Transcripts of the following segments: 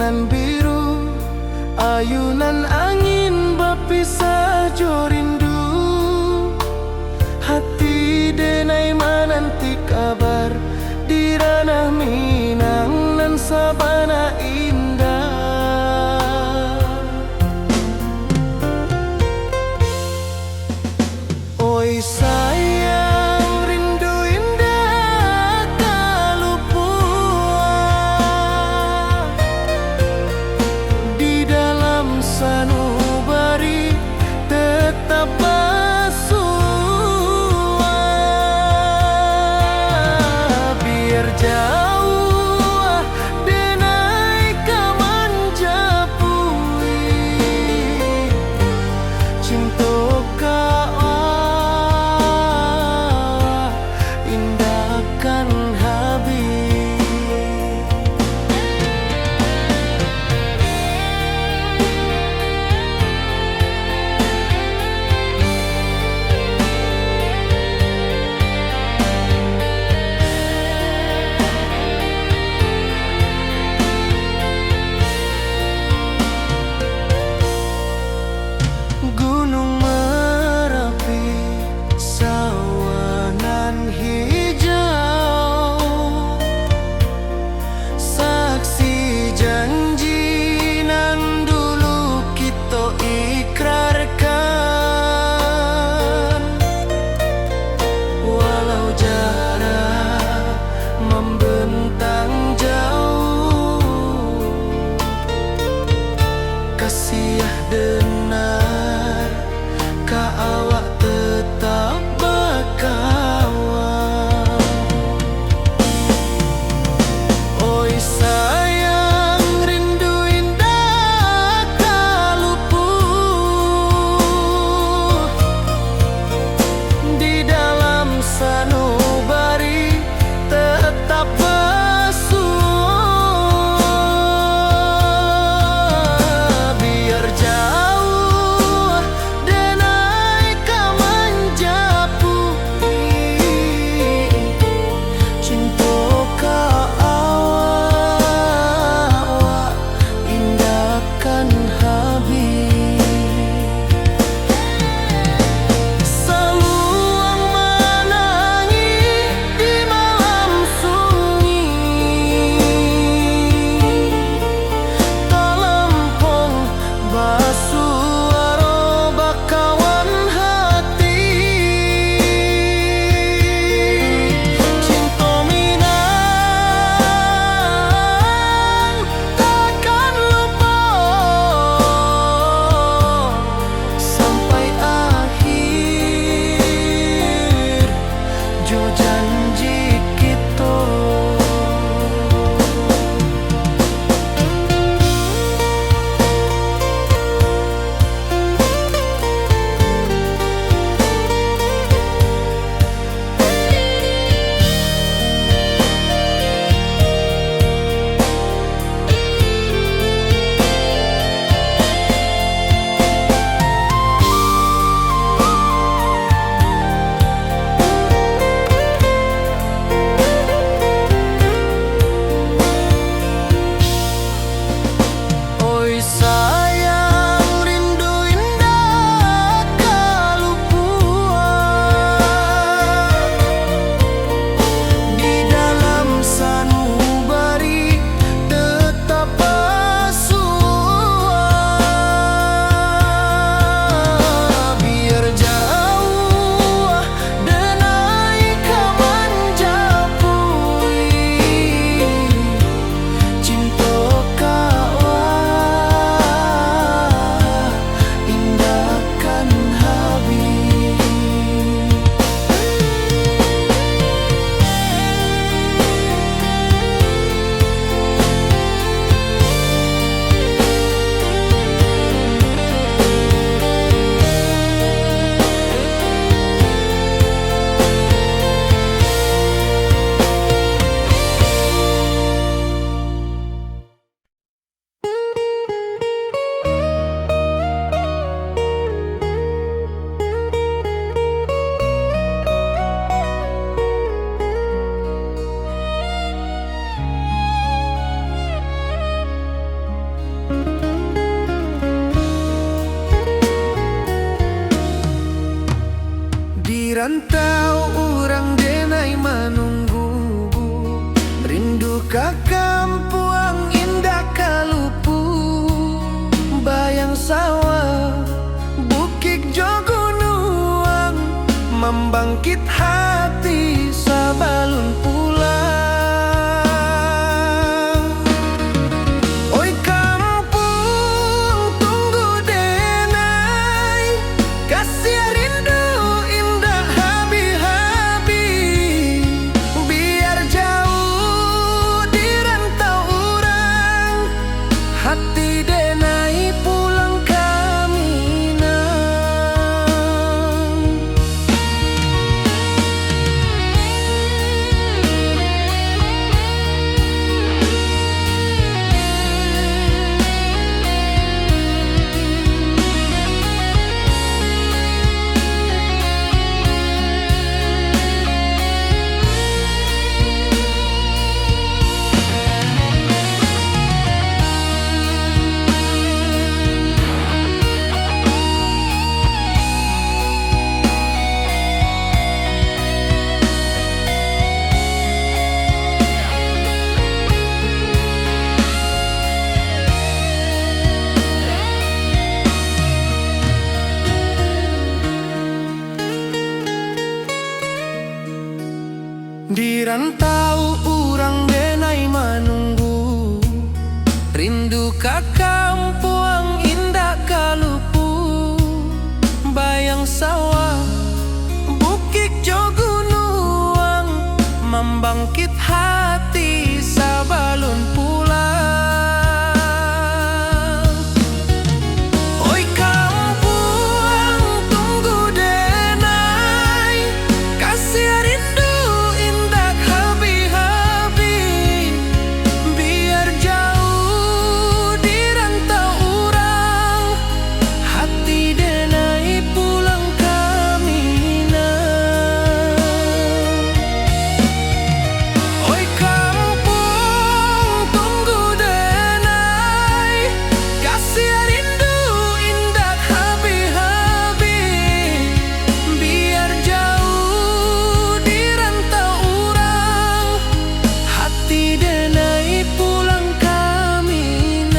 bulan biru, ayunan angin berpisah jo rindu. Hati denai menanti kabar di ranah Minang nan sabana indah. Oi sayang, rindu indah kalupua di dalam sanubari tetap bersua. Biar jauh denai kaman japui cinta indahkan habis. Gunung Merapi, sawanan hijau, ka kampuang indah kalupu, bayang sawah bukit jogunuang, membangkit hati sabalun pulang. Oi kampung tunggu denai, kasih rindu indah habi-habi, biar jauh di rantau orang, hati denai pulang kaminang. Di rantau urang denai manunggu, rindu ka kampuang indah kalupu, bayang sawah bukit jogunuang, membangkit hati sabalun pulang. Oi kampuang tunggu denai, kasih rindu indah habi-habi, biar jauh di rantau urang, hati denai pulang kaminang. Oi kampung tunggu denai, kasih rindu indah habi-habi, biar jauh di rantau urang, hati denai pulang kaminang.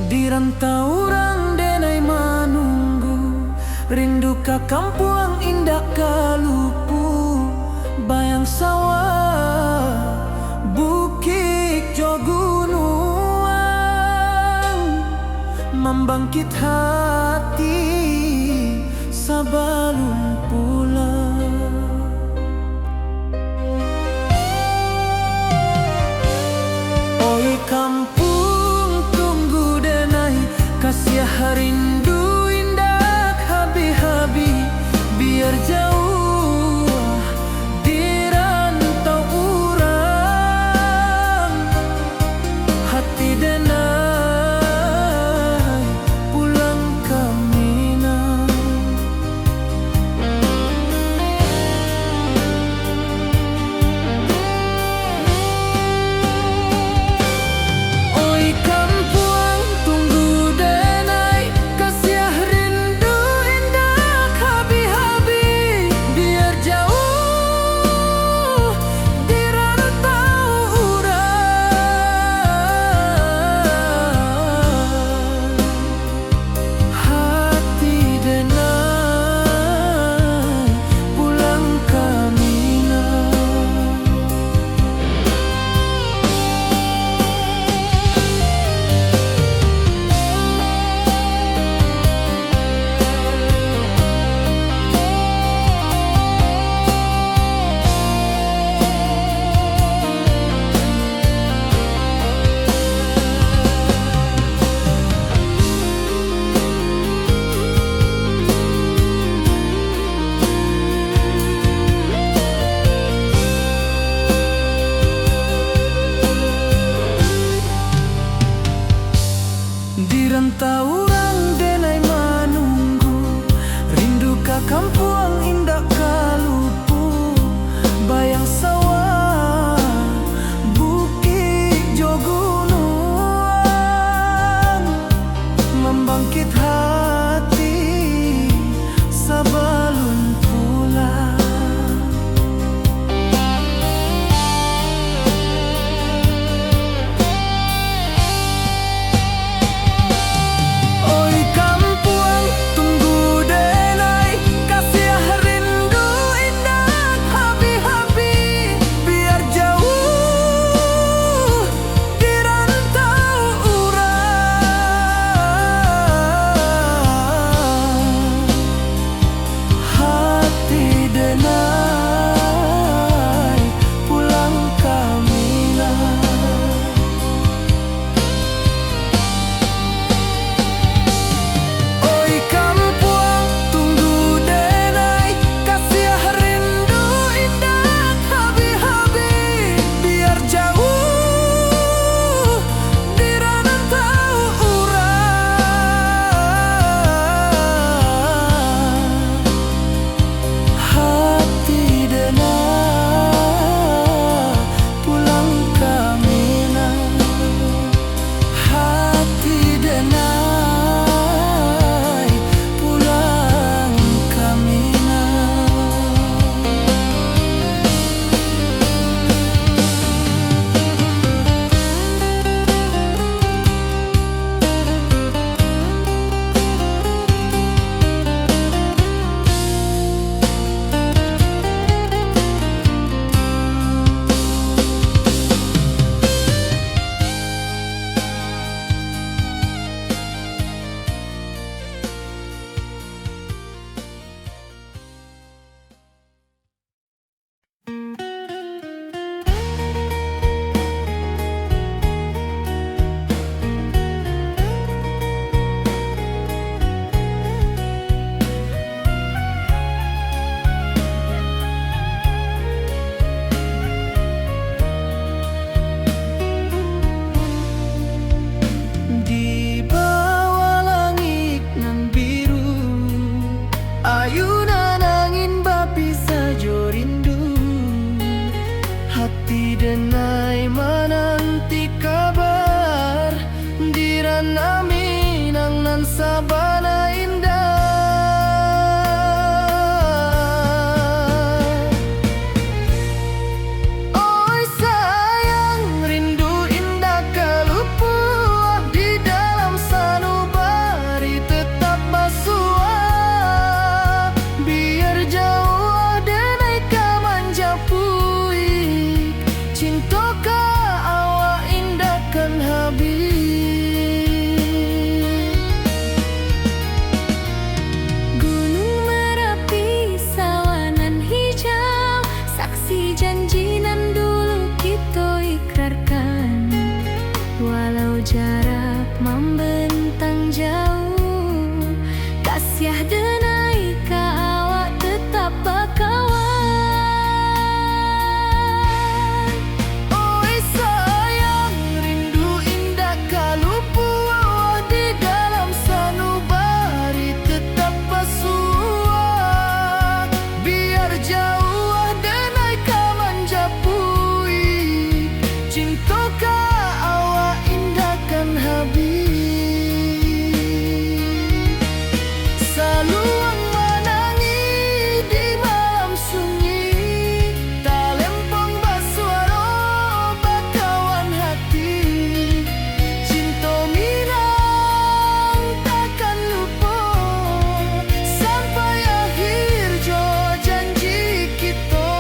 Di rantau urang denai manunggu, rindu ka kampuang indah kalupu, bayang sawah bukit jogunuang, membangkit hati sabalun pulang. Oi kampung tunggu denai, kasih rindu indah habi-habi, biar jauh di rantau urang, hati denai pulang kaminang. Taurang denai manunggu, rindu ka kampung indah kalupu, bayang sawah bukit jo gunung, membangkit hati sabalun pulang. Ayunan angin bapi sajo rindu, hati denai menanti kabar, dirana minang nan sabana indah. Oi sayang, rindu indah kalupu di dalam sanubari tetap basuh. Jarak membentang jauh, kasiah denai ka awak tetap bakawan. Oi sayang, rindu indah kalupu di dalam sanubari tetap basuh. Biar jauh denai ka manjapui, cinta ka saluang menangi di malam sunyi, talempong basuaro bakawan hati, cinta minang takkan lupa sampai akhir jo janji kita.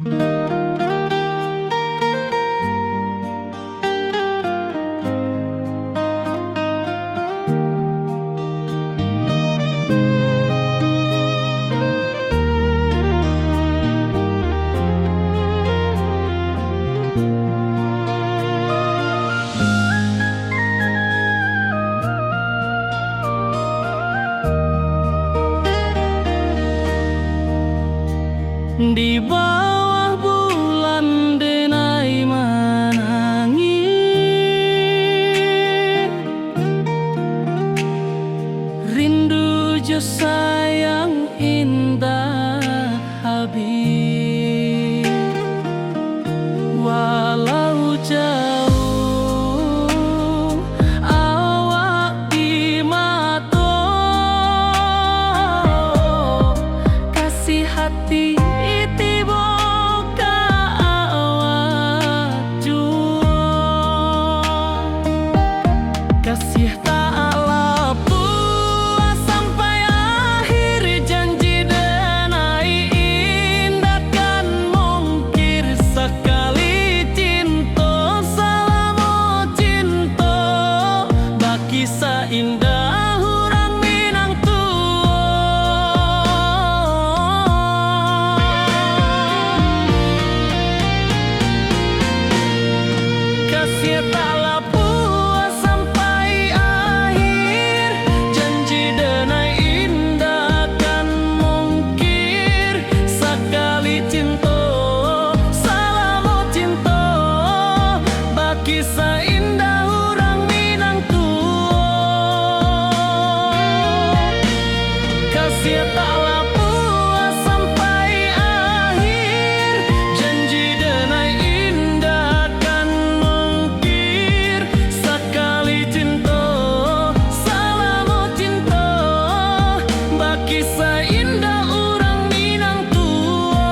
Di bawah bulan denai menangis, rindu jo sayang indah habis. Walau jauh awak di mata, kasih hati kasih tak puas sampai akhir, janji denai indah kan mungkir sekali cinta, selama cinta baki seindah orang Minang tua. Kasih tak puas sampai akhir, janji denai indah kan mungkir sekali cinta, selama cinta baki seindah orang Minang tua. Kasih tak puas sampai akhir, janji denai indah kan mungkir sekali cinta, selama cinta baki seindah orang Minang tua.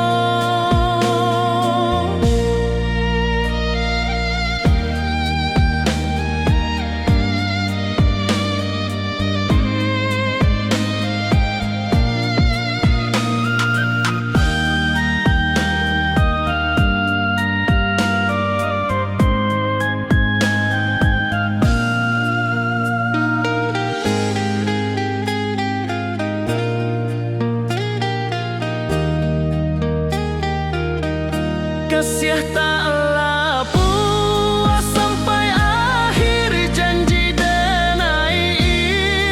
Kasih taklah puas sampai akhir, janji denai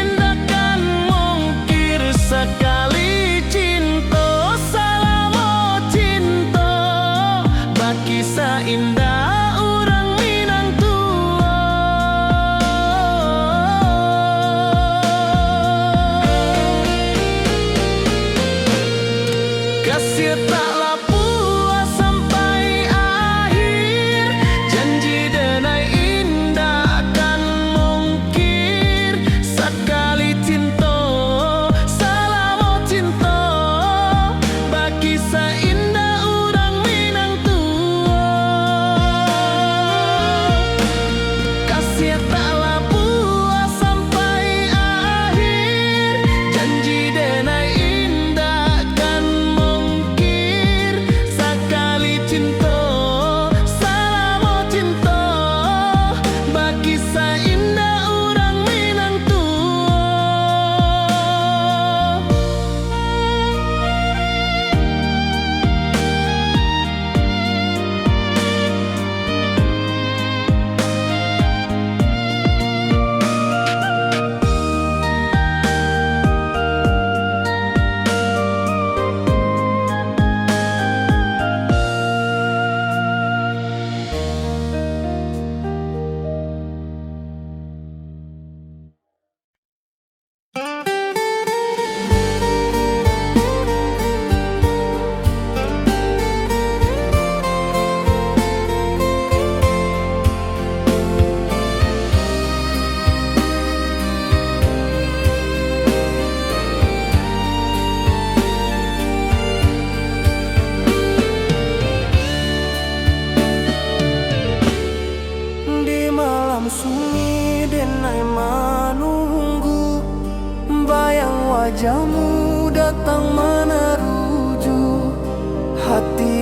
indah kan mungkir sekali cinta, selama cinta baki seindah orang Minang tua. Kasih taklah puas sampai akhir,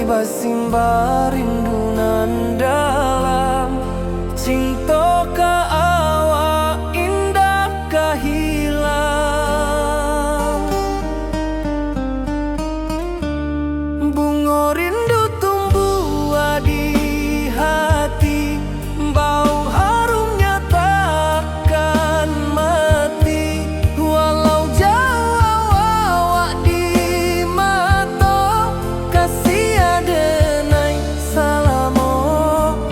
basimba rindu nan dalam cinta ka awak indah kahilang. Bunga rindu tumbuh di hati, bau harumnya takkan mati. Walau jauh awak di mata, kasih adenai salamo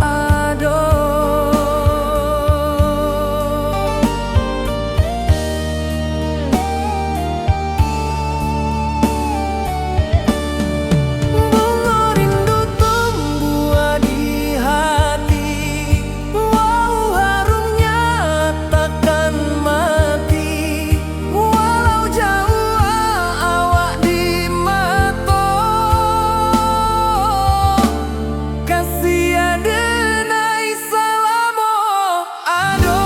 ado. Bunga rindu tumbuh di hati, wow harumnya takkan mati. Walau jauh awak di mata, kasih adenai salamo ado.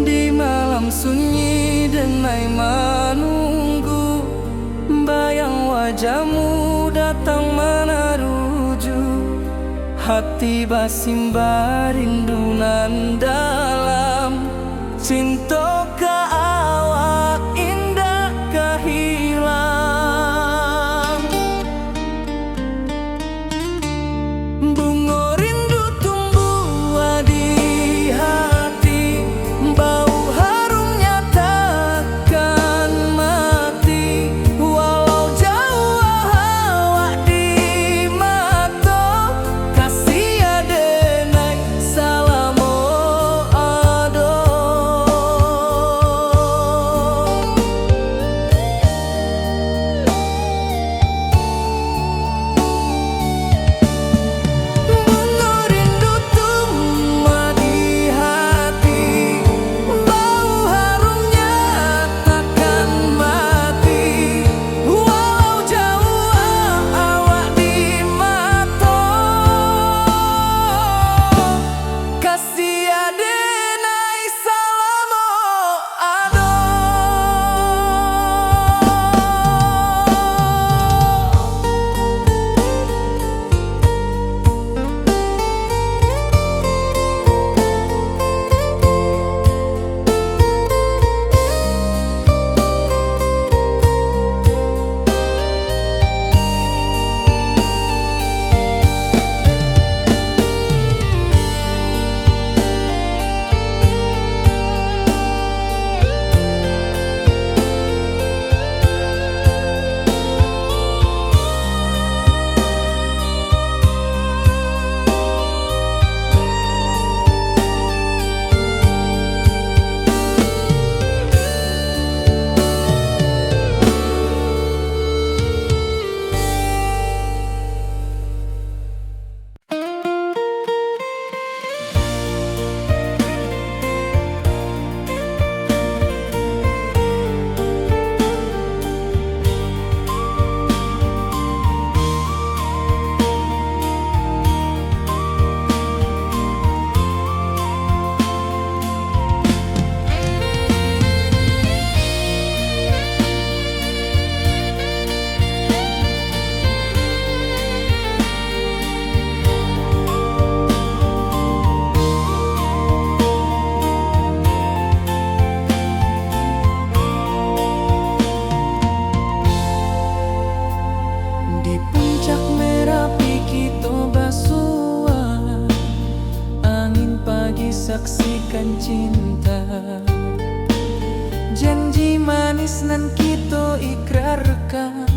Di malam sunyi denai menunggu, bayang wajahmu datang meneruju. Hati basimba rindu nan dalam cinta ka awak indah kahilang. Bunga rindu tumbuh di hati, bau harumnya takkan mati. Walau jauh awak di mata, kasih adenai salamo ado. Bunga rindu tumbuh di hati, bau harumnya takkan mati. Walau jauh awak di mata, kasih adenai salamo ado. saksikan cinta. Janji manis nan kita ikrarkan,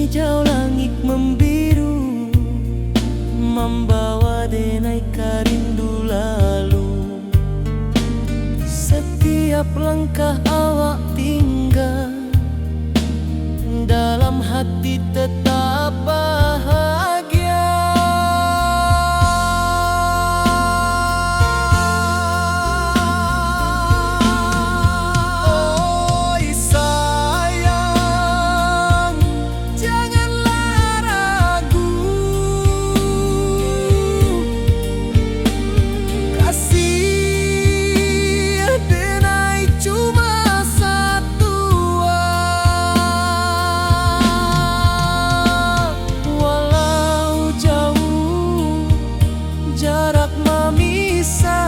hijau langit membiru, membawa denai rindu lalu. Setiap langkah awak tinggal, dalam hati tetap bahagia. Oi sayang, janganlah ragu, kasih denai cuma satu. Walau jauh jarak memisahkan,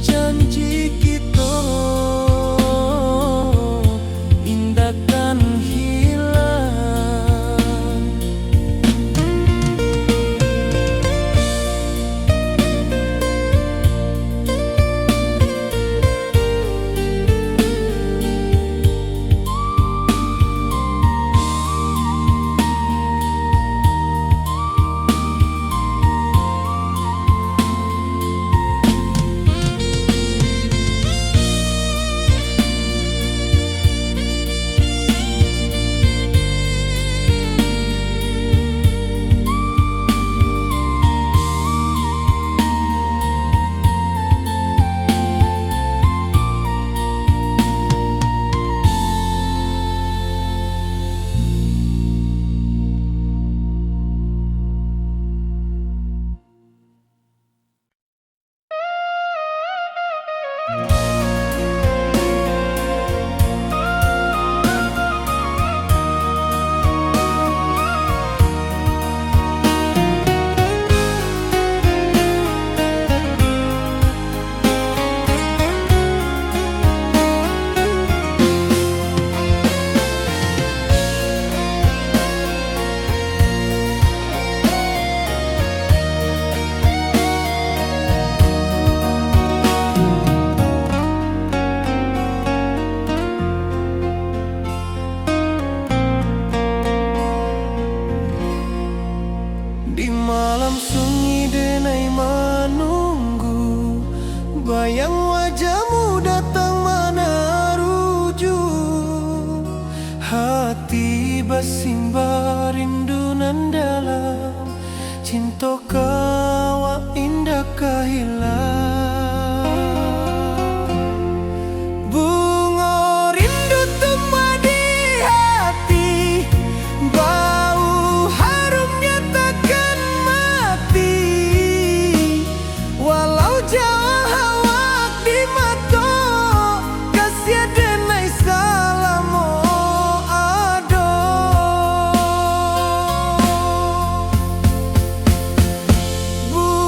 janji kita indahkan hilang. Di malam sunyi denai menunggu, bayang wajahmu datang meneruju. Hati bersimba rindu nan dalam, cinta kawa indah kehilang. Bunga rindu tumbuh di hati, bau harumnya takkan mati. Walau jauh awak di mata, kasih denai salamo ado. Bu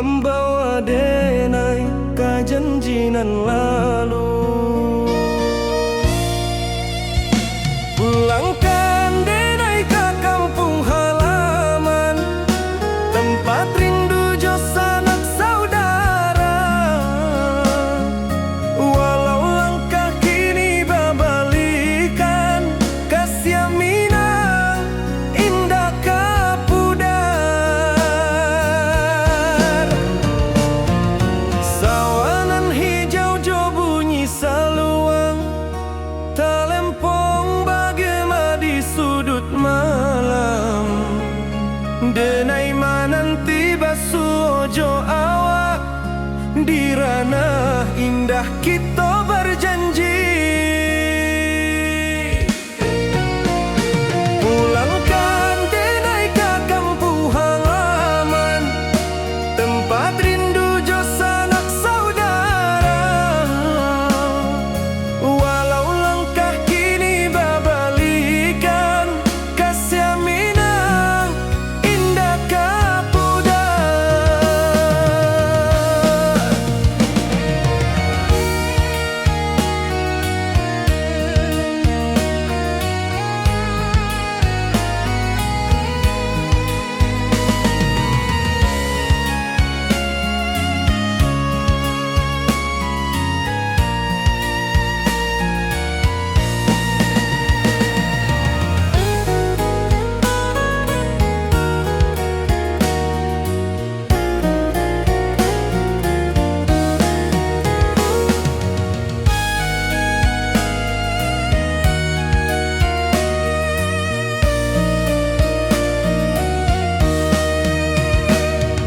membawa denai ka janjinan lalu. Pulangkan denai ke kampung halaman, tempat rindu jo sanak saudara. Walau langkah kini babalikan, kasih minang indah kapudar. Sawanan hijau jo bunyi saluang, talempong bagema di sudut malam. Denai mananti basuh ojo awak, di ranah indah kita berjanji. Pulangkan denai ke kampung halaman, tempat rindu jo sanak saudara. Walau langkah kini babalikan, kasih minang indah kapudar.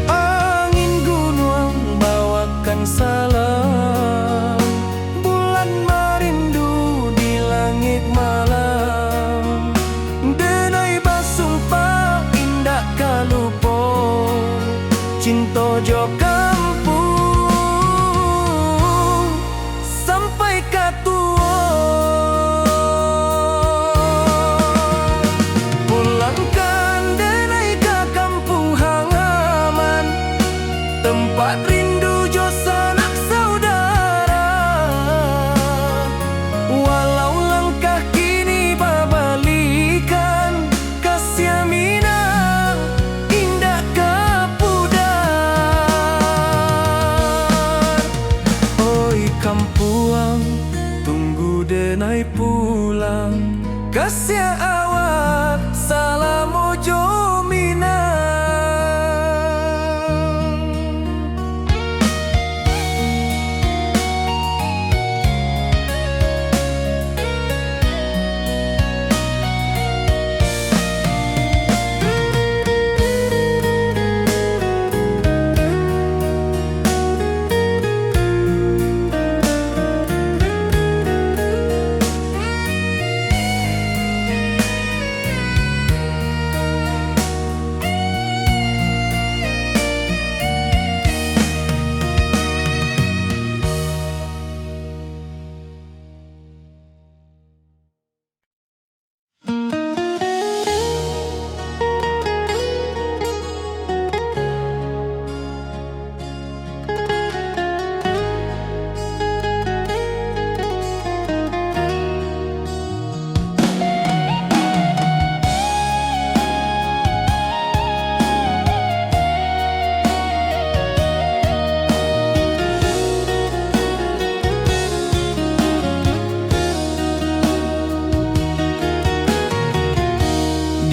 Angin gunung bawakan salam, bulan merindu di langit malam. Denai basumpah indah kalupo, cinta jo kampung sampai katua. Pulangkan denai ke kampung halaman, tempat rindu jo sanak saudara. Walau langkah kini babalikan, kasih minang indah kapudar. Oi kampuang, tunggu denai pulang, kasih awak salam ojo minang.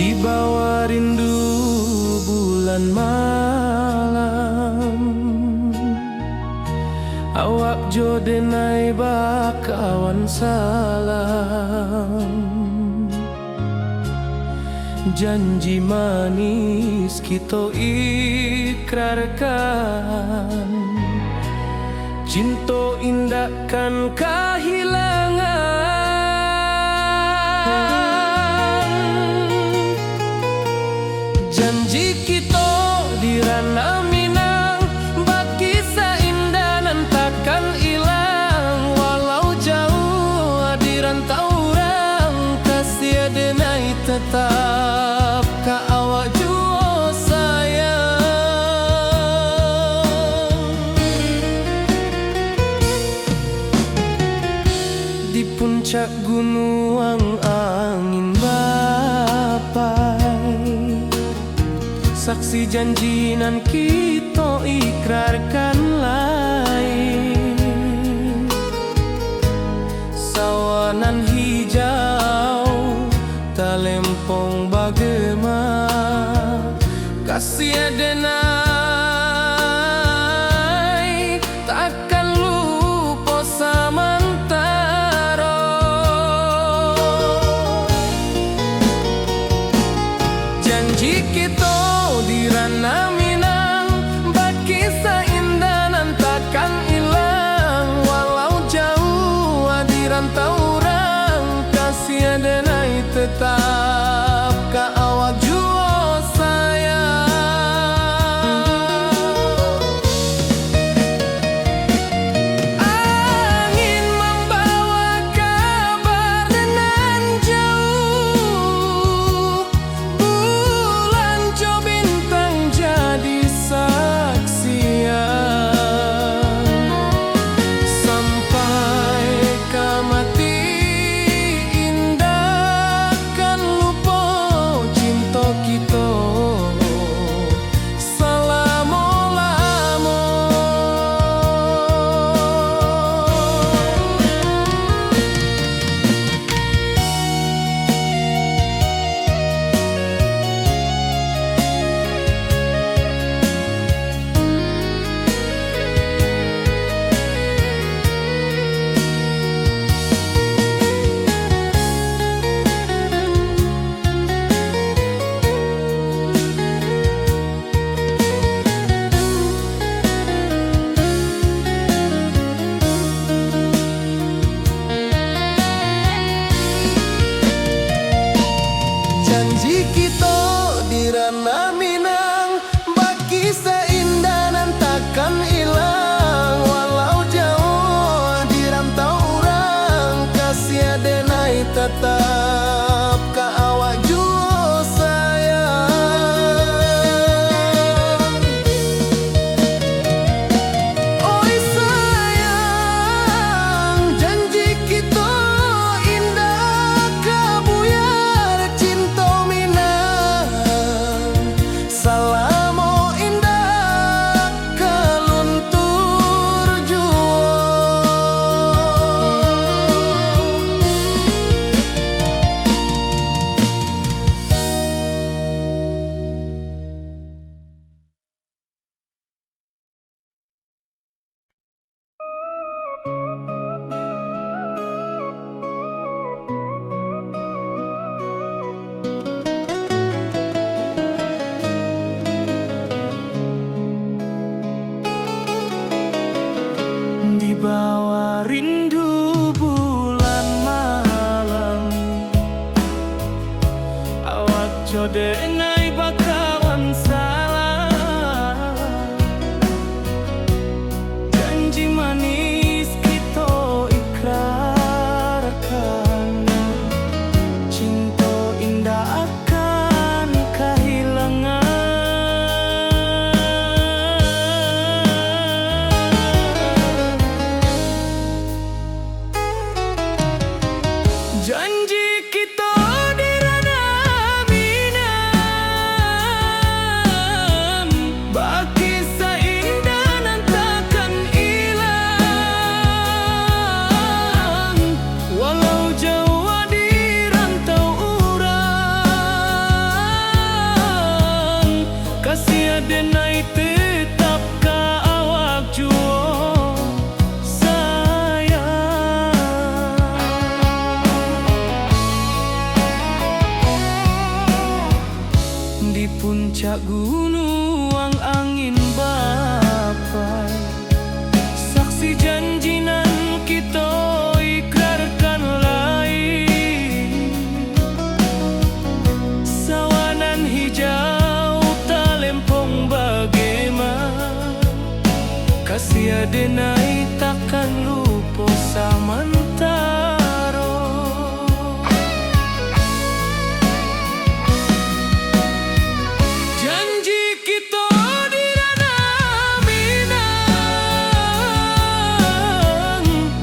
Di bawah rindu bulan malam, awak jo denai bakawan salam. Janji manis kita ikrarkan, cinta indahkan kehilangan. Janji kita di ranah Minang, bakisah indah nan takkan hilang. Walau jauh di rantau orang, kasih denai tetap ka awak juo sayang. gunuang angin bapai, saksi janjinan kita ikrarkan lain. Sawanan hijau talempong bagema, kasih adenai takkan lupa samantara. Janji kita di ranah Minang, bat kisah indah nan takkan hilang. Walau jauh di rantau orang, kasih adenai tetap ka awak jua sayang. Angin membawa kabar nan jauh, bulan jo bintang jadi saksian. Sampai ka mati indah kan lupa cinta kita selama-lama. Janji kita di ranah Minang, bak kisah indah nan takkan hilang. Walau jauh di rantau orang, kasih adenai tetap ka awak jua sayang. Oi sayang, janji kita indah kabuyar cinta Minang. Salamo indah kaluntur jua. Di bawah rindu bulan malam, awak jodenai bakawan salah. Janji manis kita ikrarkan, cinta indah akan kehilangan. Janji kita di ranah Minang, bak kisah indah nan takkan hilang. Walau jauh di rantau orang, kasih adenai tetap ka awak jua sayang. Di puncak gunung angin bapai, saksi janji nan kita ikrarkan lain. Sawanan hijau talempong bagema, kasih adenai takkan lupa samantara. Janji kita di ranah Minang,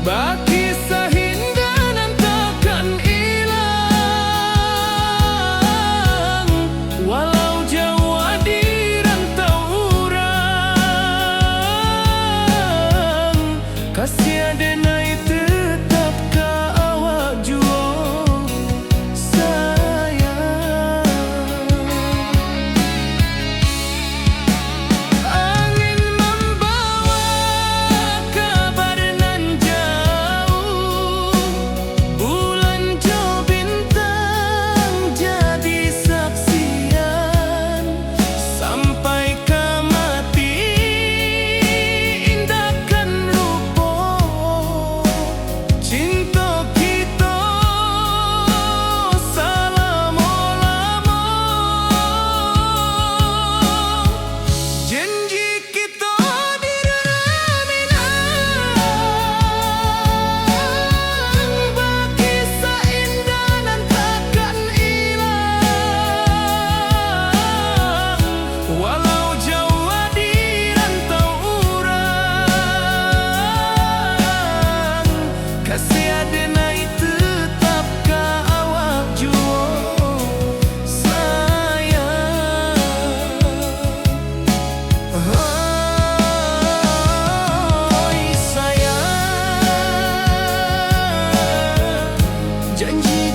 bak kisah indah nan takkan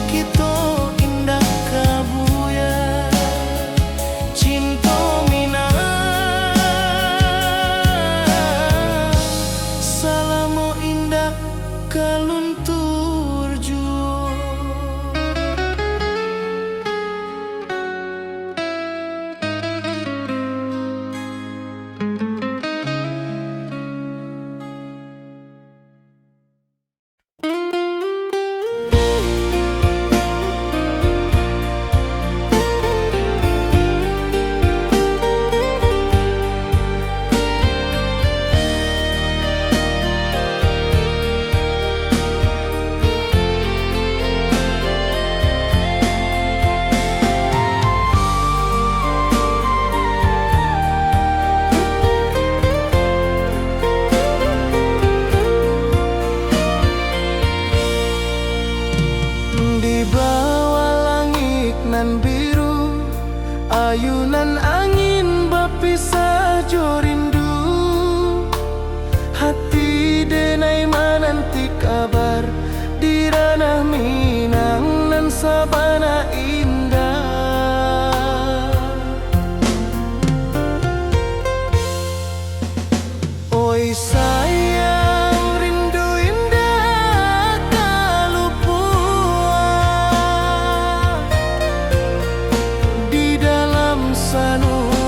Kita indah kabuya cinta mina salamo indah kaluntur jua. Di bawah langit nan biru, ayunan angin berpisah jo rindu. Hati denai menanti kabar di ranah Minang nan sabana indah. Oi sayang, rindu indah kalupua di dalam sanubari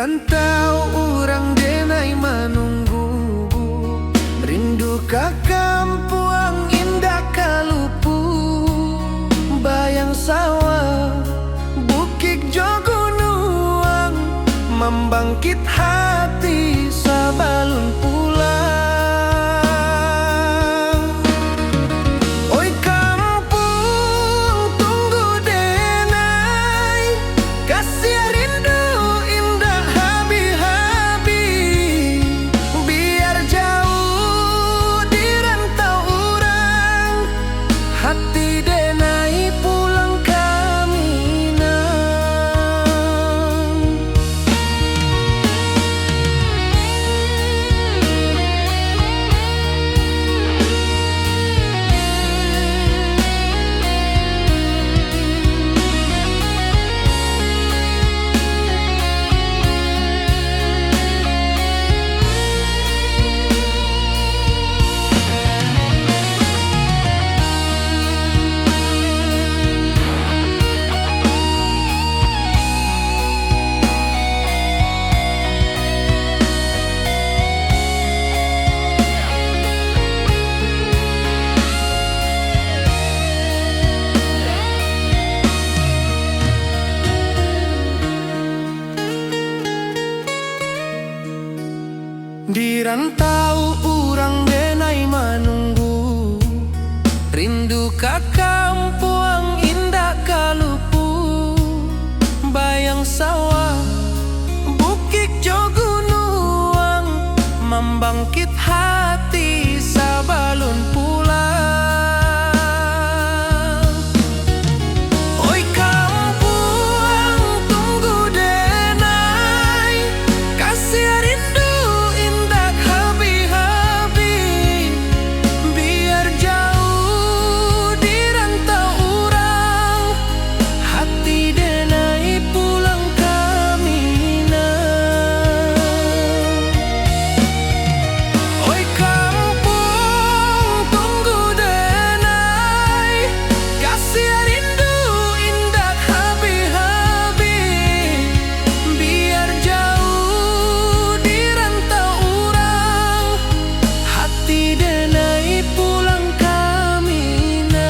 rantau orang denai menunggu, rindu ka kampung indah kalupu, bayang sawah bukit jogunuang, membangkit hati sabalun pulang. Oi kampung tunggu denai, kasih rindu indah habi-habi, biar jauh di rantau orang, hati denai pulang kami nang. Di rantau urang denai menunggu, rindu ka kampung indah kalupu, bayang sawah bukit jogunuang, membangkit hati sabalun pulang. Oi kampung tunggu denai, kasih rindu indah habi-habi, biar jauh di rantau orang, hati denai pulang kami nang. Oi kampung tunggu denai, kasih rindu indah habi-habi, biar jauh di rantau orang, hati denai pulang kami nang.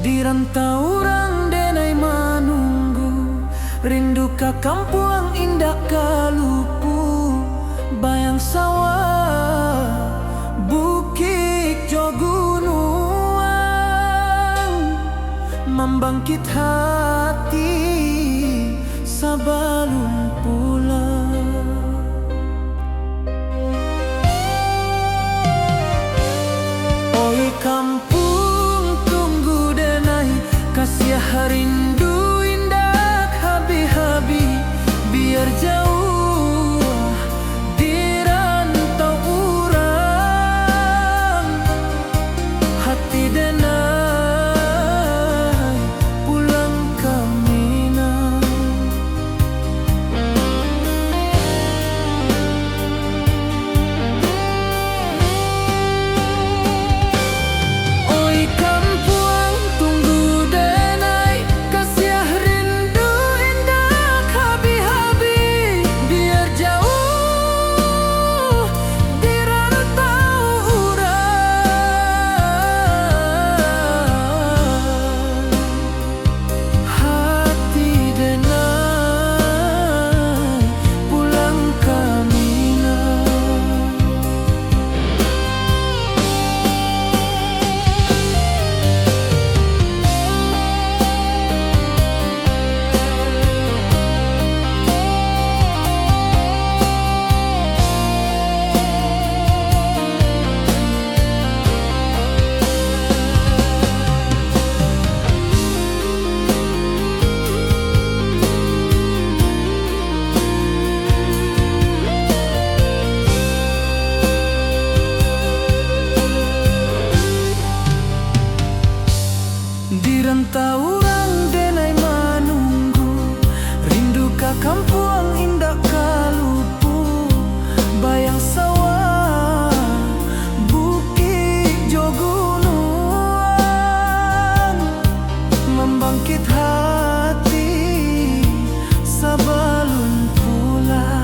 Di rantau orang denai menunggu, rindu ka kampung indah kalupu, bayang sawah bukit jogunuang, membangkit hati sabalun pulang. Oi kampung tunggu denai, kasih rindu indah habi-habi, biar jauh di rantau orang, hati denai pulang kami nang. Di rantau orang denai menunggu, rindu ka kampung indah kalupu, bayang sawah bukit jo gunung, membangkit hati sabalun pulang.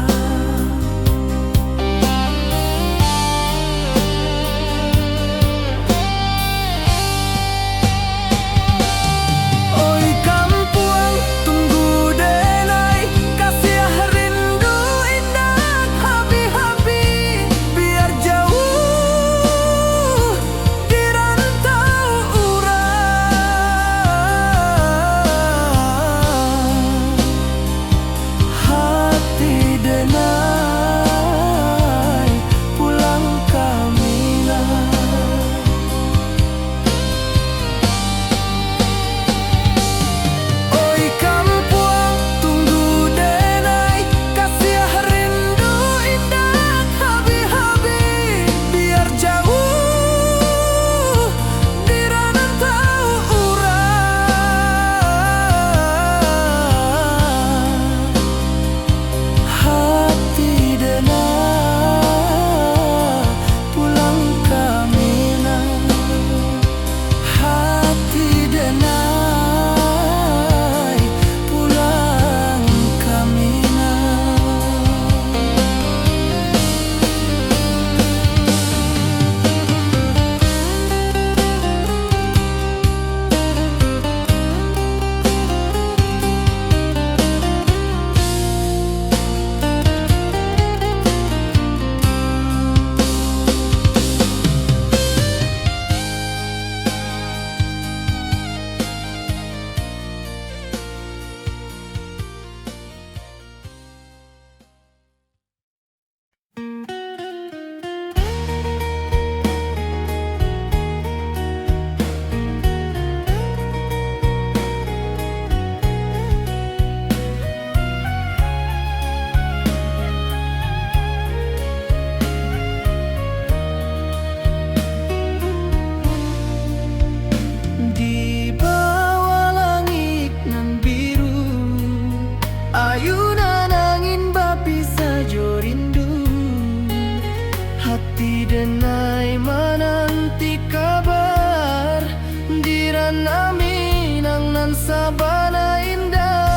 Sabana indah.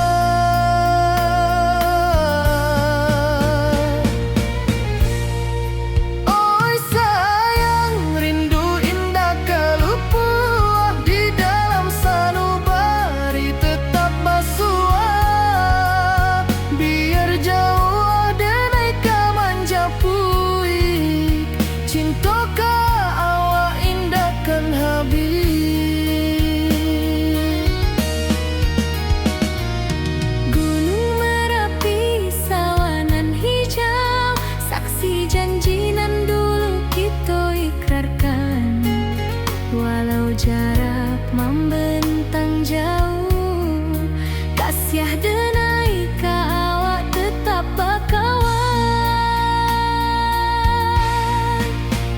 Oi sayang, rindu indah kalupu, di dalam sanubari tetap basua. Biar jauh denai ka manjapui, cinta ka awak indah kan habis. Jarak membentang jauh, kasih denai ka awak tetap bakawan.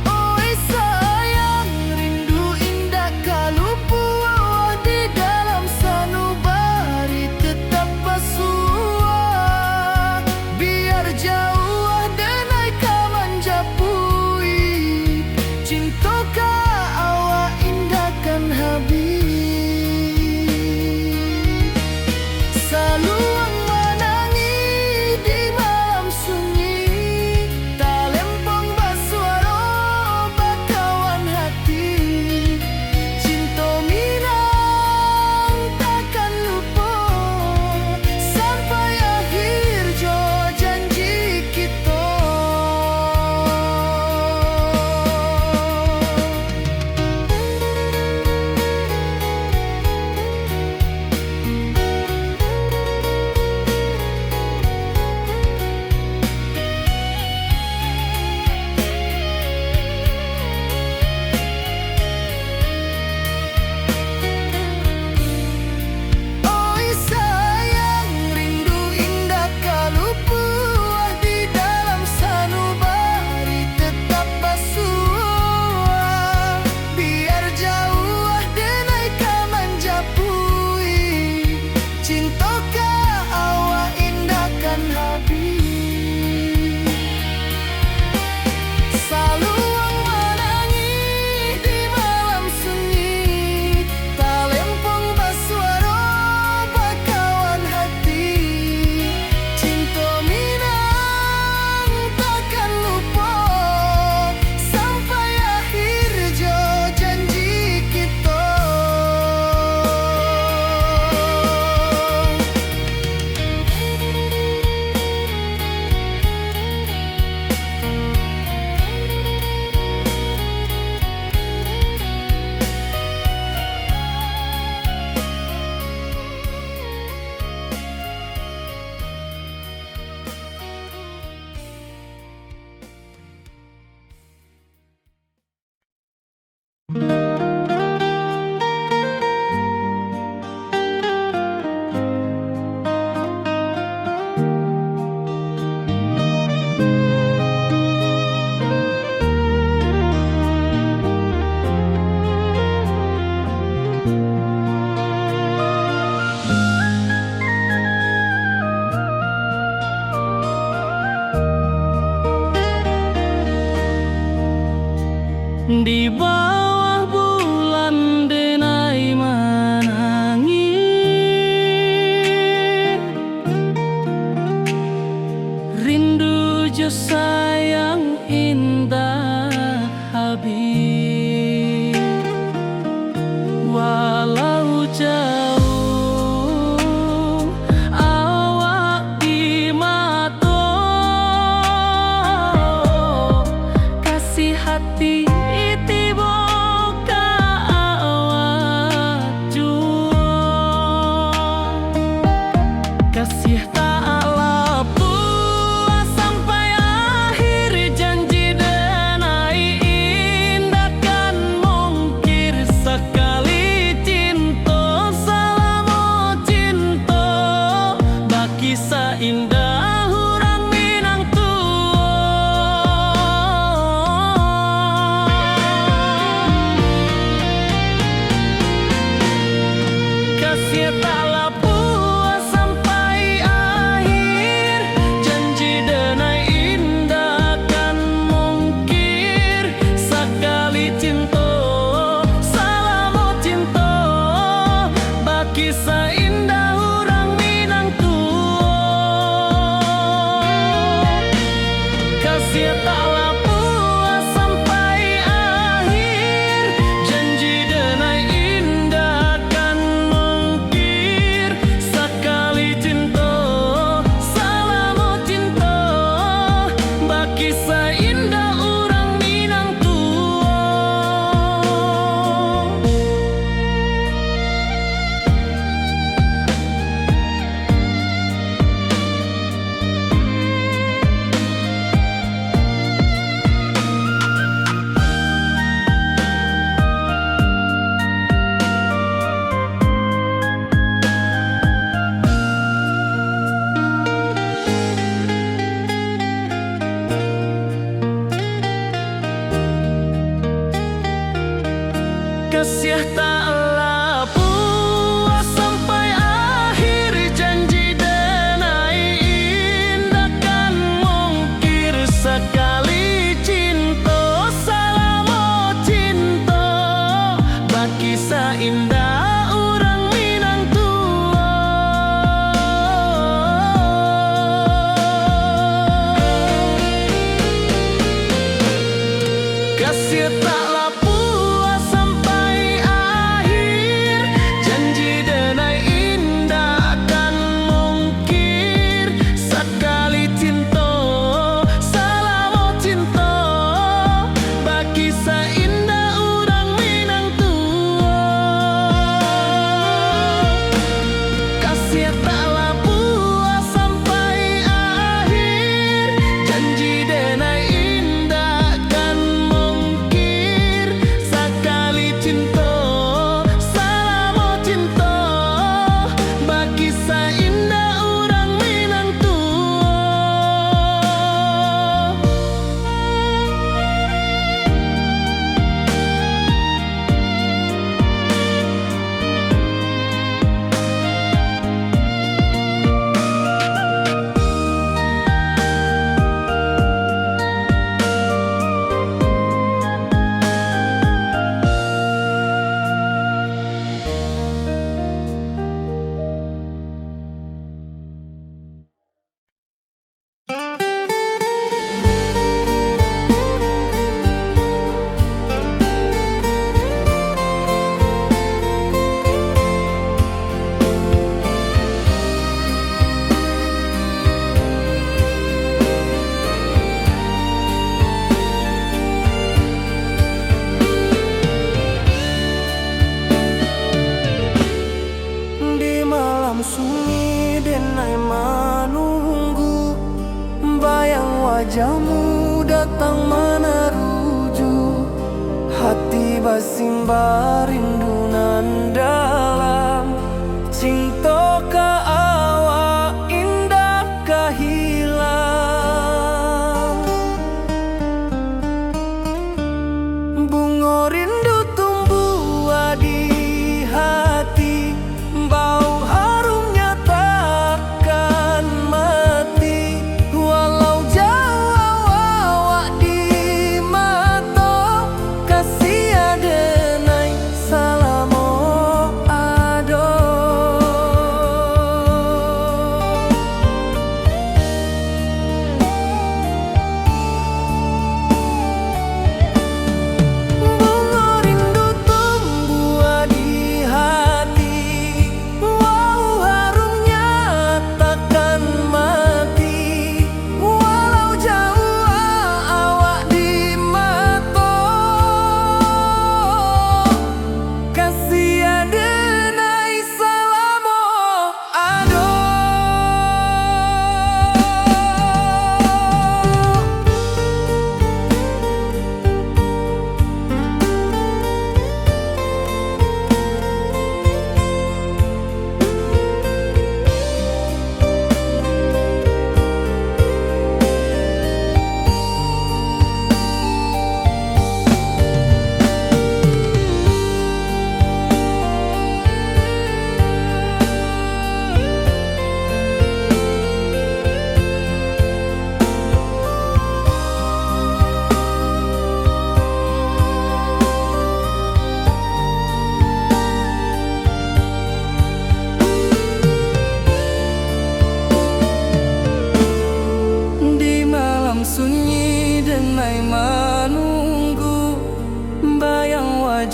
Oi sayang, rindu indah kalupu, di dalam sanubari tetap basua. Biar jauh denai ka manjapui, cinta ka habis. Selalu jauh awak di mata, kasih hati tiba ka awak jua, kasih tak lapu sampai akhir janji denai indah kan mungkir sekali cinta selama cinta baki seindah hurang Minang kasih tak lapu sampai akhir janji denai indah kan mungkir sekali cinta selama cinta baki seindah hurang Minang kasih tak lapu sampai akhir janji denai indah kan mungkir sekali cinta selama cinta baki seindah urang Minang kasih tak lapu sampai akhir janji denai indah kan mungkir sekali cinta selama cinta baki seindah urang Minang kasih tak lapu sampai akhir janji denai indah kan mungkir sekali cinta selama cinta baki seindah urang Minang kasih tak lapu sampai akhir janji denai indah kan mungkir sekali cinta selama cinta baki seindah urang Minang di malam sunyi denai menunggu bayang wajahmu datang meneruju hati basimba rindu nan dalam cinta ka awak indah ka hilang bunga rindu tumbuh di hati bau harumnya takkan mati walau jauh awak di mata kasih adenai salamo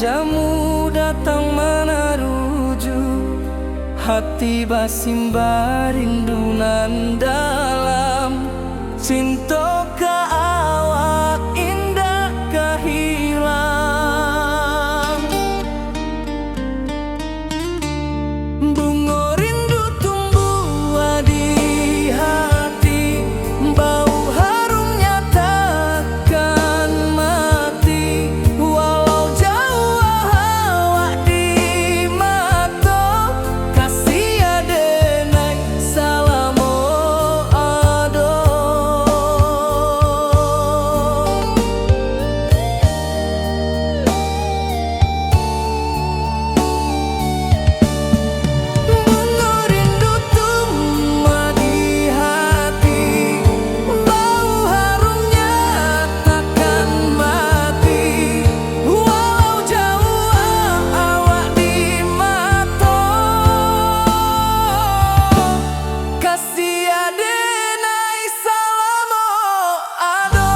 jamu datang menaruju, hati basimba rindu nan dalam. Cinta ka awak indah kahilang. Bunga rindu tumbuh di hati, bau harumnya takkan mati. Walau jauh awak di mata, kasih adenai salamo ado. Bunga rindu tumbuh di hati, bau harumnya takkan mati. Walau jauh awak di mata, kasih adenai salamo ado.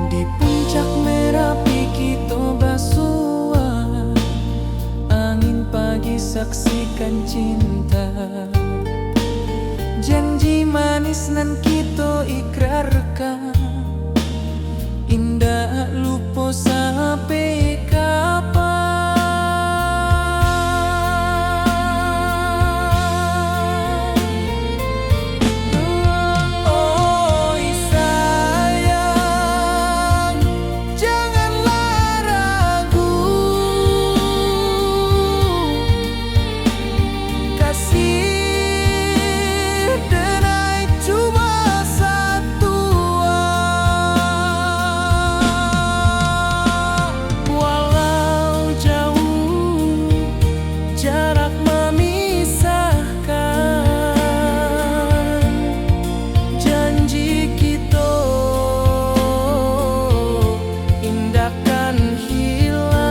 Di puncak Merapi kita basua, angin pagi saksikan cinta. Janji manis nan kita ikrarkan, indah lupa sampai kapan. Oi sayang, janganlah ragu, kasih denai cuma satu. Walau jauh jarak memisahkan, janji kita indahkan hilang.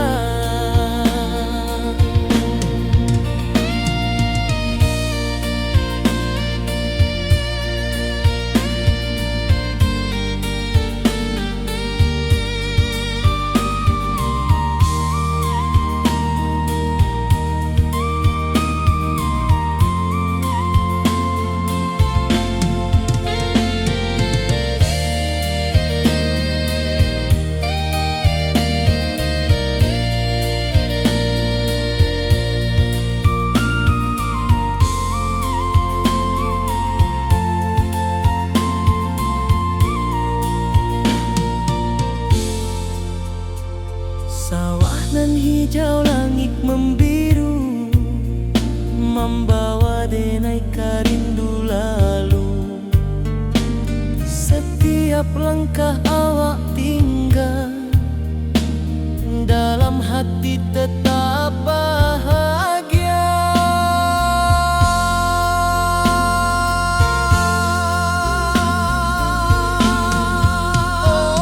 Sawah nan hijau, langit membiru, membawa denai karindu lalu. Setiap langkah awak tinggal, dalam hati tetap bahagia. Oh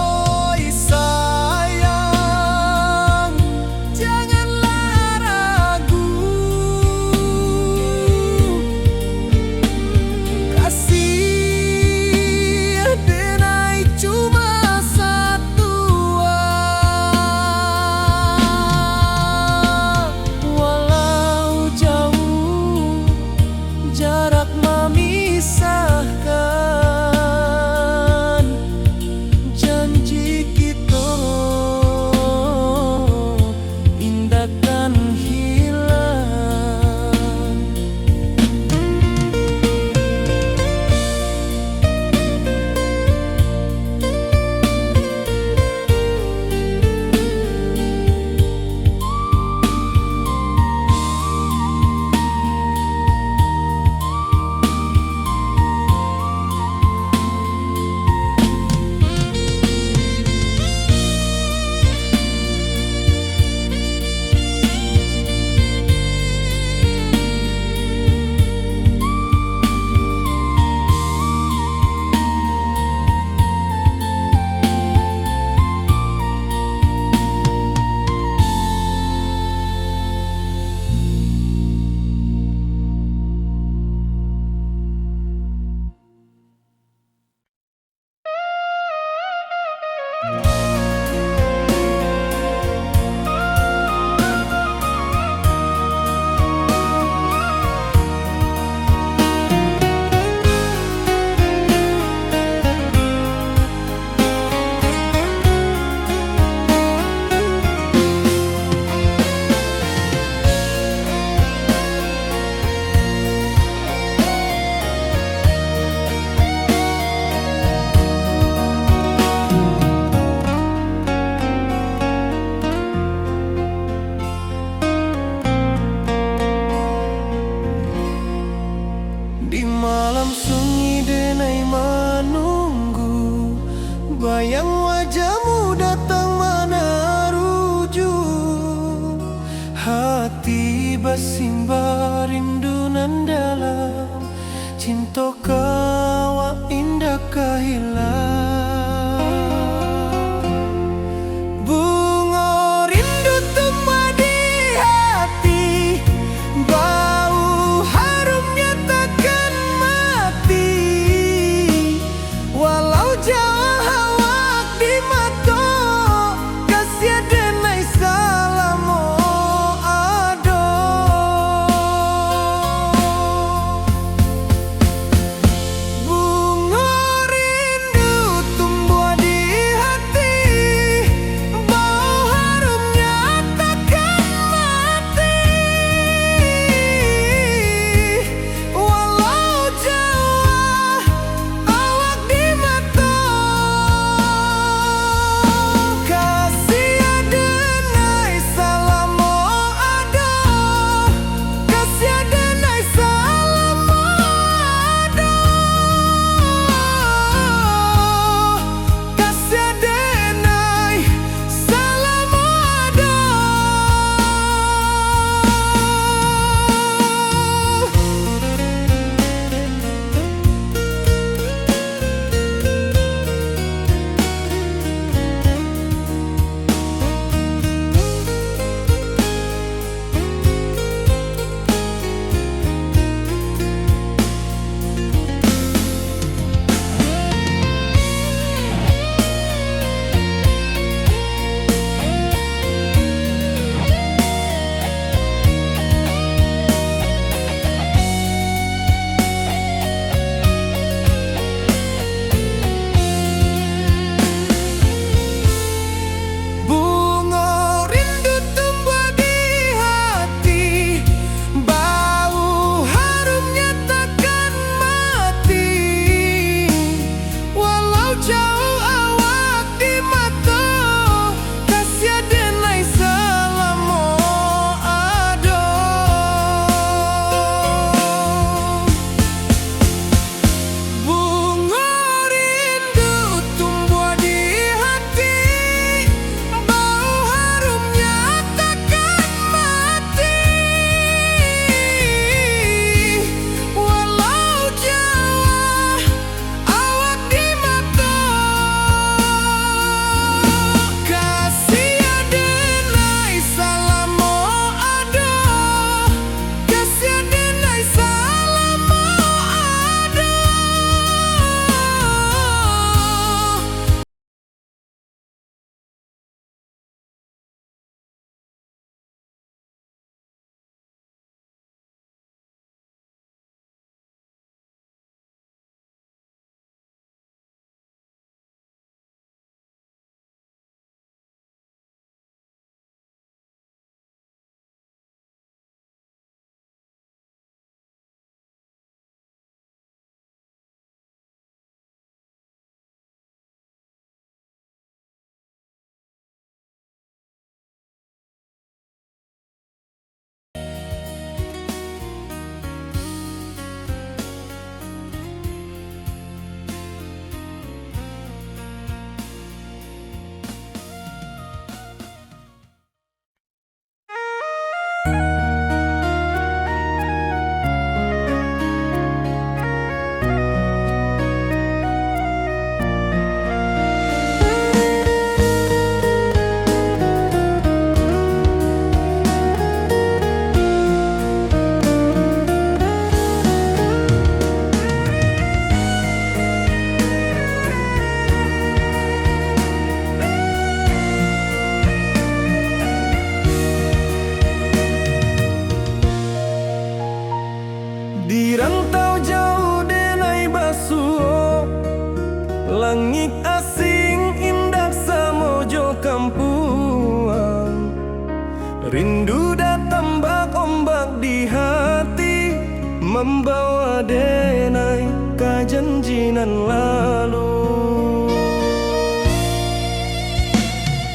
membawa denai ka janjinan lalu.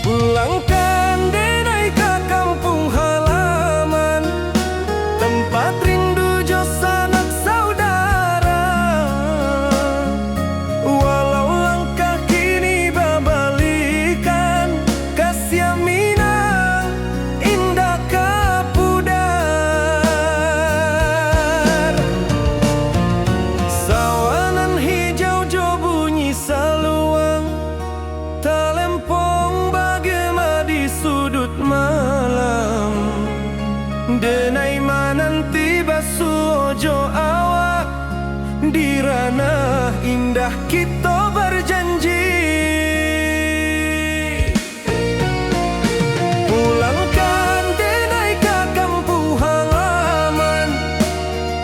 Pulangkan denai ke kampung halaman, tempat rindu jo sanak saudara. Walau langkah kini babalikan, kasih Minang indah kapudar. Sawanan hijau jo bunyi saluang, talempong bagema di sudut malam. Denai mananti basuh ojo awak, di ranah indah kita berjanji. Pulangkan denai ke kampung halaman,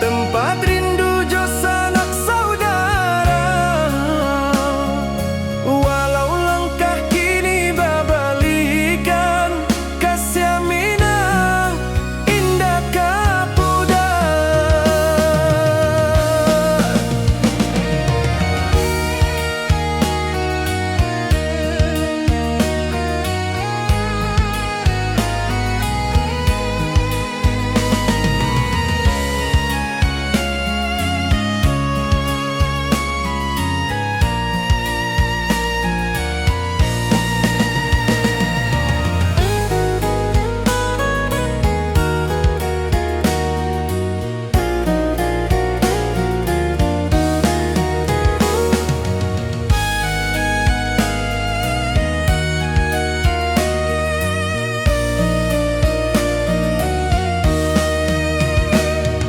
tempat rindu jo sanak saudara. Walau langkah kini babalikan, kasih Minang indah kapudar.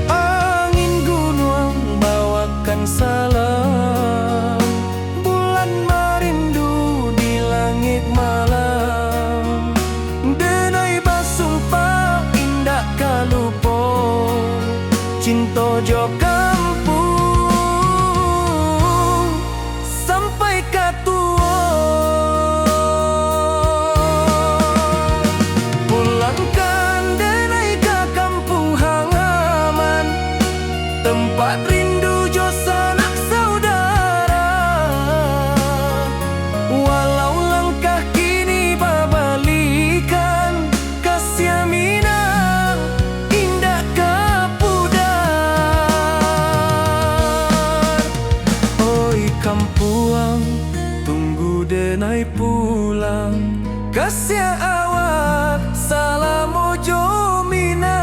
Angin gunung bawakan salam, bulan merindu di langit malam. Denai basumpah indah kalupo, cinta jo kampung sampai katua. Pulangkan denai ke kampung halaman, tempat rindu jo sanak saudara. Walau langkah kini babalikan, kasih Minang indah kapudar. Oi kampuang, tunggu denai pulang, kasih awak salam ojo Minang.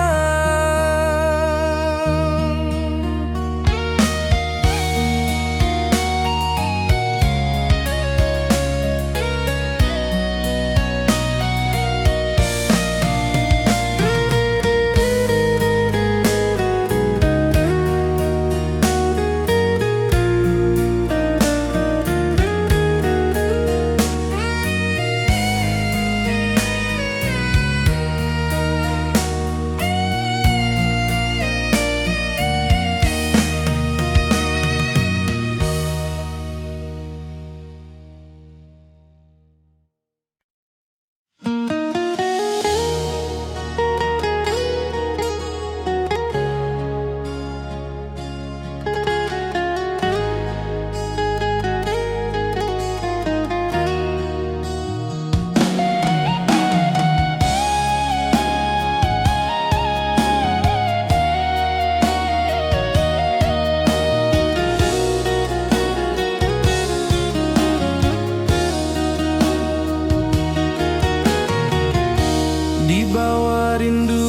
Di bawah rindu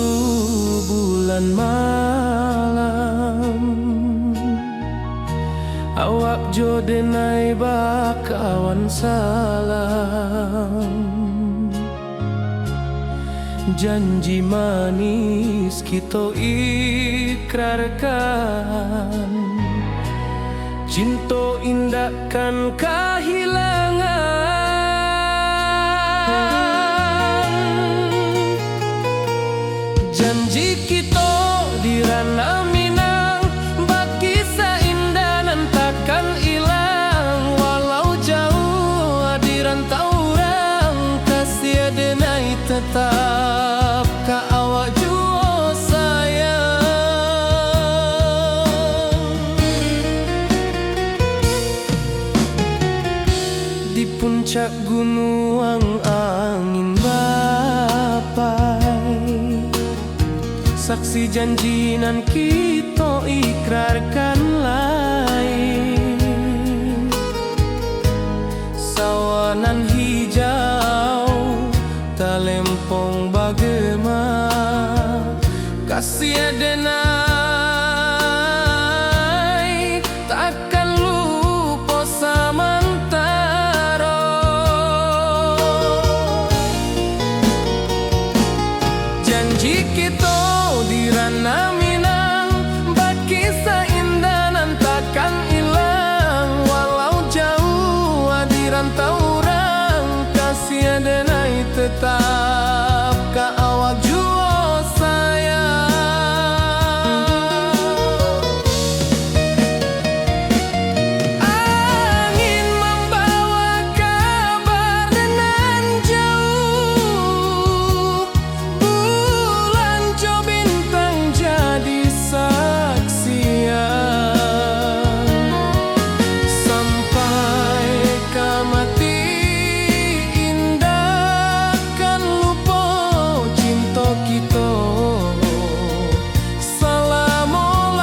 bulan malam, awak jo denai bakawan salam. Janji manis kita ikrarkan, cinta indahkan kehilangan. Janji kita di ranah Minang, bagi seindah nan takkan hilang. Walau jauh di rantau orang, kasih denai tetap ka awak jua sayang. puncak gunung angin bapai, saksi janji nan kita ikrarkan lain. Sawanan hijau talempong bagema, kasih denai takkan lupa samantara. Janji kita di ranah Minang, bakisah indah nan takkan hilang. Walau jauh di rantau orang, kasih denai tetap ka awak jua sayang. Angin membawa kabar nan jauh, bulan jo bintang jadi saksian. Sampai kamati indah kan lupa cinta kita selama-lama.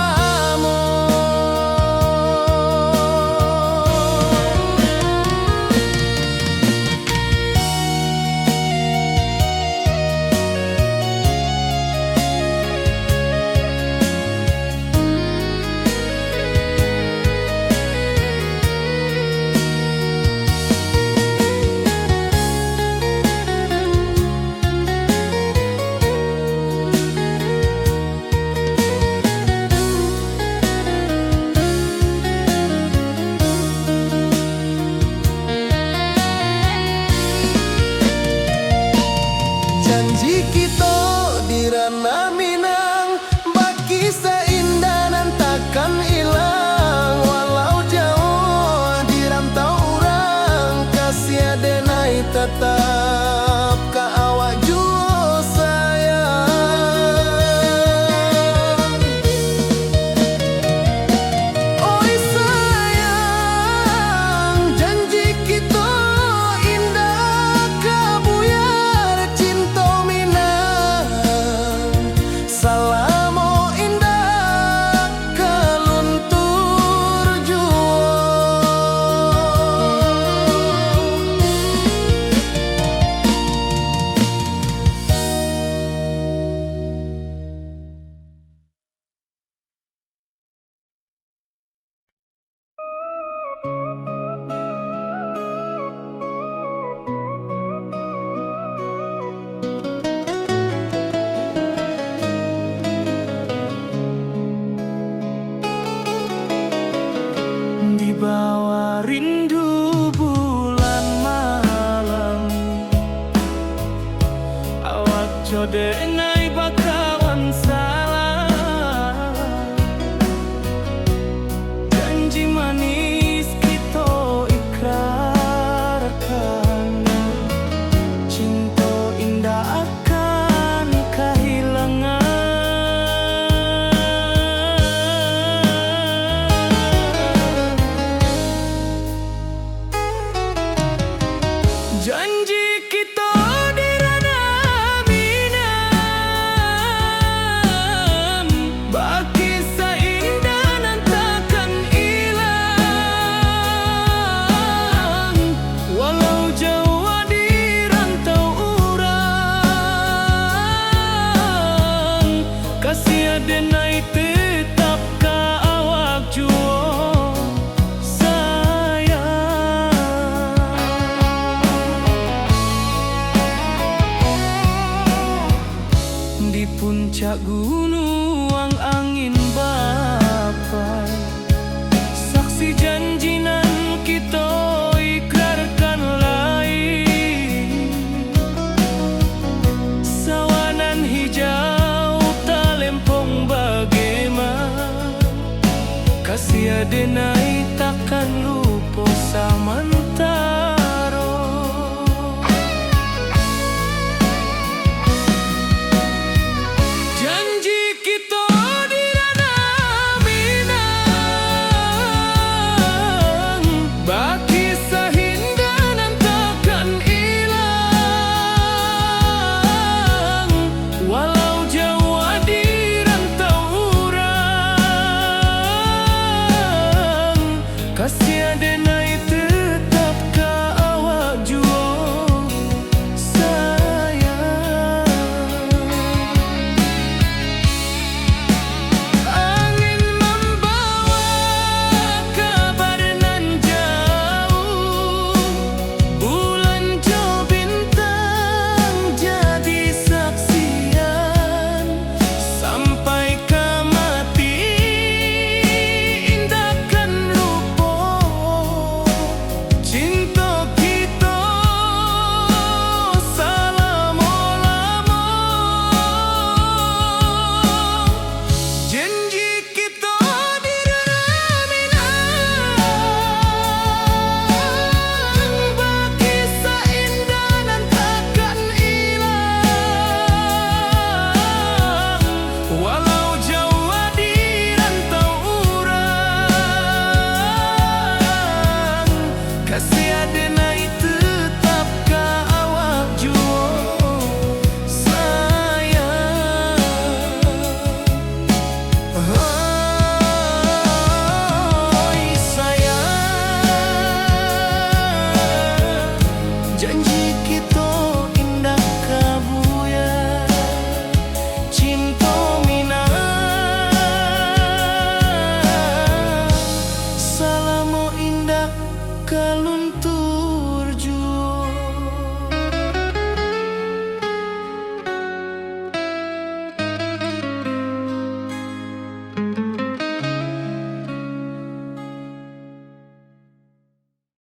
Janji kita di ranah Minang, bakisah indah nan takkan hilang. Walau jauh di rantau orang, kasih denai tetap ka awak jua sayang. Oi sayang, janji kita indah kabuyar cinta Minang. Salamo indah kaluntur jua. Di bawah rindu bulan malam, awak jodenai bakawan salah. Janji manis kita ikrarkan, cinta indah akan kehilangan. Janji kita di ranah Minang, bakisah indah nan takkan hilang. Walau jauh di rantau orang, kasih denai tetap ka awak jua sayang. Di puncak gunung angin bapai, saksi janji nan kita ikrarkan lain. Sawanan hijau talempong bagema, kasih denai takkan lupa sama